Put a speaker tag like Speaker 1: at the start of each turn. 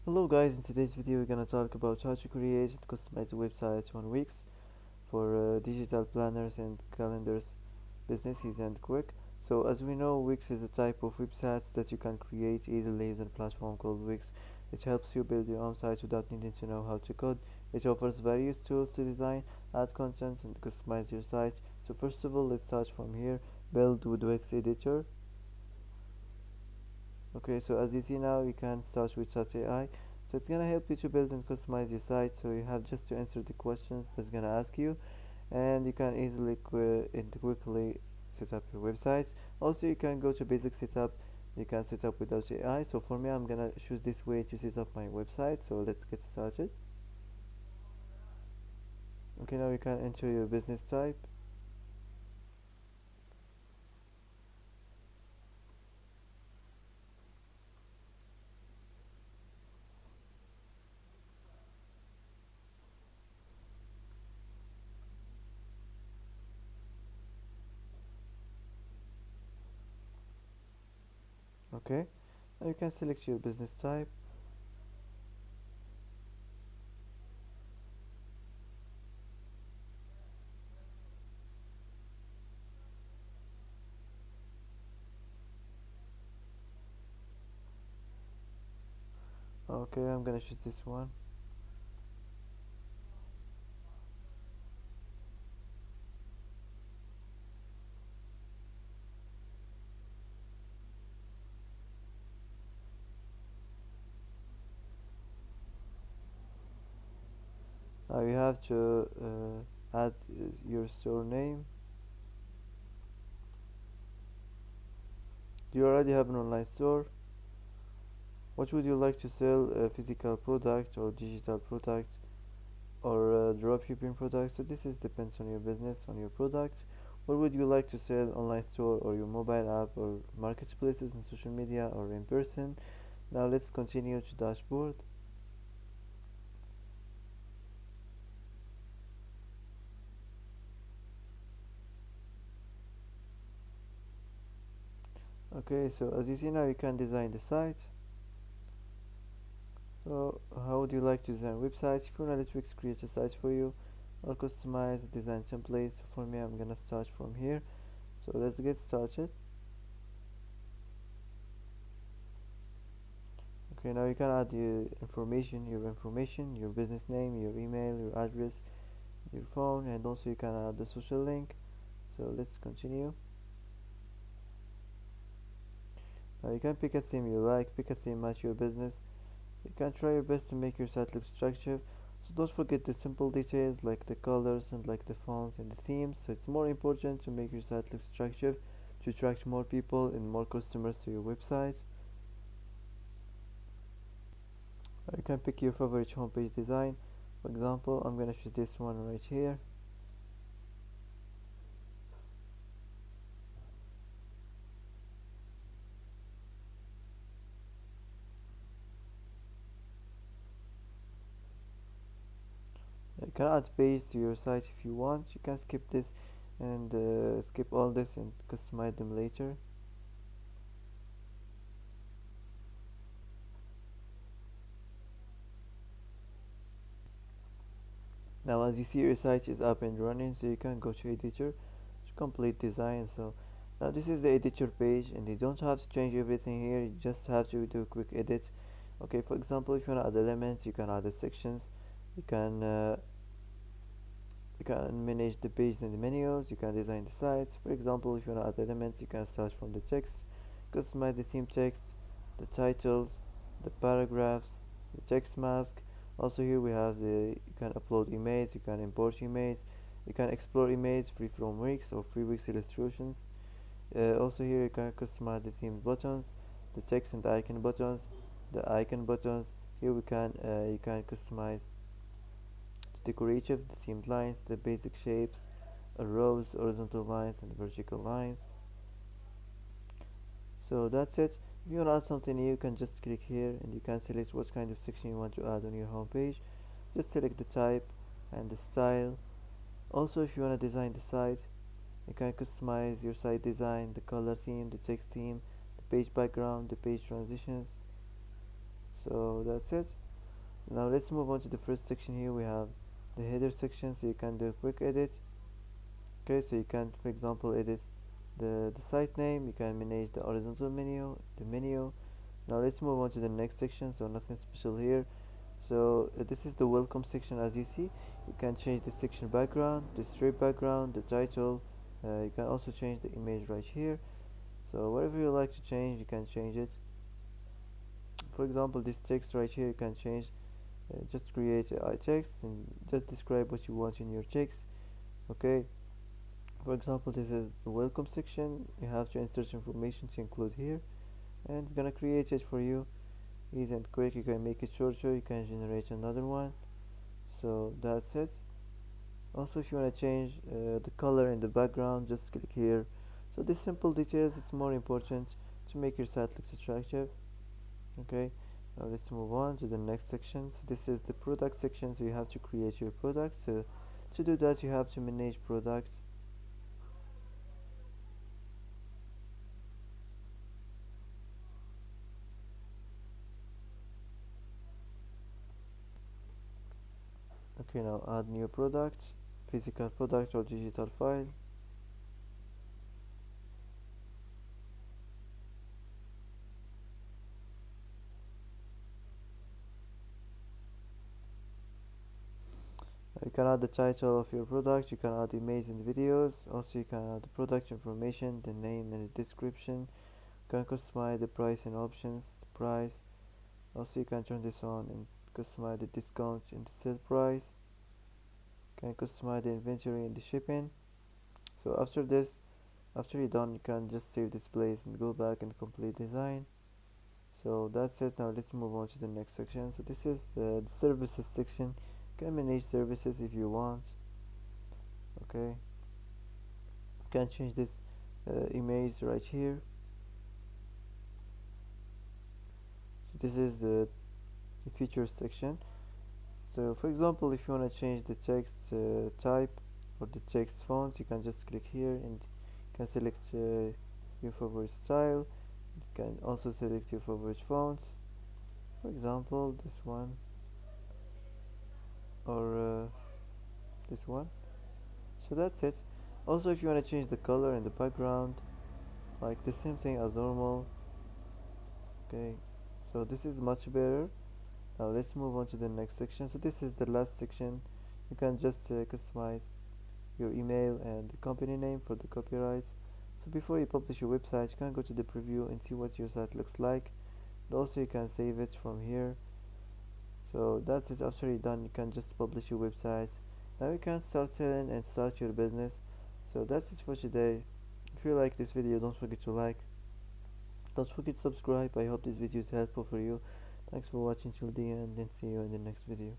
Speaker 1: Hello guys, in today's video we're gonna talk about how to create and customize a website on Wix for digital planners and calendars, business easy and quick. So as we know, Wix is a type of websites that you can create easily using a platform called Wix. It helps you build your own site without needing to know how to code. It offers various tools to design, add content and customize your site. So first of all, let's start from here. Build with Wix editor. Okay, so as you see now, you can start with Chat AI. So it's gonna help you to build and customize your site. So you have just to answer the questions that's gonna ask you, and you can easily and quickly set up your website. Also, you can go to basic setup. You can set up without AI. So for me, I'm gonna choose this way to set up my website. So let's get started. Okay, now you can enter your business type. Okay, now you can select your business type. Okay, I'm gonna choose this one. Now you have to add your store name. Do you already have an online store? What would you like to sell? A physical product or digital product or dropshipping product? So this is depends on your business, on your product. What would you like to sell? Online store or your mobile app or marketplaces and social media or in person? Now let's continue to dashboard. Okay, so as you see now you can design the site. So how would you like to design websites? If you want, let's create a site for you or customize design templates. So for me, I'm gonna start from here. So let's get started. Okay, now you can add your business name, your email, your address, your phone, and also you can add the social link. So let's continue. Now you can pick a theme you like, pick a theme match your business. You can try your best to make your site look structured. So don't forget the simple details like the colors and like the fonts and the themes. So it's more important to make your site look structured to attract more people and more customers to your website. You can pick your favorite homepage design. For example, I'm gonna choose this one right here. You can add page to your site if you want. You can skip this and skip all this and customize them later. Now as you see, your site is up and running, so you can go to editor to complete design. So now this is the editor page, and you don't have to change everything here, you just have to do a quick edit. Okay, for example, if you want to add elements, you can add the sections. You can uh, you can manage the pages and the menus. You can design the sites. For example, if you want to add elements, you can start from the text, customize the theme text, the titles, the paragraphs, the text mask. Also here we have you can upload images, you can import images, you can explore images free from Wix or free Wix illustrations. Also here you can customize the theme buttons, the text and icon buttons, the icon buttons. Here we can you can customize the decorative, the themed lines, the basic shapes, rows, horizontal lines, and vertical lines. So that's it. If you want to add something new, you can just click here and you can select what kind of section you want to add on your home page. Just select the type and the style. Also, if you want to design the site, you can customize your site design, the color theme, the text theme, the page background, the page transitions. So So that's it. Now let's move on to the first section. Here we have the header section, so you can do a quick edit. Okay, so you can, for example, edit the site name. You can manage the horizontal menu, the menu. Now let's move on to the next section. So nothing special here. So this is the welcome section. As you see, you can change the section background, the straight background, the title. You can also change the image right here. So whatever you like to change, you can change it. For example, this text right here, you can change. Just create a text and just describe what you want in your text. Okay. For example, this is the welcome section. You have to insert information to include here, and it's gonna create it for you. Easy and quick. You can make it shorter. You can generate another one. So that's it. Also, if you want to change the color in the background, just click here. So these simple details, it's more important to make your site look attractive. Okay, now let's move on to the next section. So this is the product section. So you have to create your product. So to do that, you have to manage products. Okay, now add new product, physical product or digital file. You can add the title of your product. You can add images and videos. Also, you can add the product information, the name and the description. You can customize the price and options, the price. Also, you can turn this on and customize the discount and the sale price. You can customize the inventory and the shipping. So after this, after you're done, you can just save this place and go back and complete design. So that's it. Now let's move on to the next section. So this is the services section. You can manage services if you want. Okay, you can change this image right here. So this is the features section. So for example, if you want to change the text type or the text font, you can just click here and you can select your favorite style. You can also select your favorite fonts, for example this one or this one. So that's it. Also, if you want to change the color and the background, like the same thing as normal. Okay, so this is much better. Now let's move on to the next section. So this is the last section. You can just customize your email and the company name for the copyrights. So before you publish your website, you can go to the preview and see what your site looks like. And also you can save it from here. So that's it. After you're done, you can just publish your website. Now you can start selling and start your business. So that's it for today. If you like this video, don't forget to like. Don't forget to subscribe. I hope this video is helpful for you. Thanks for watching till the end and see you in the next video.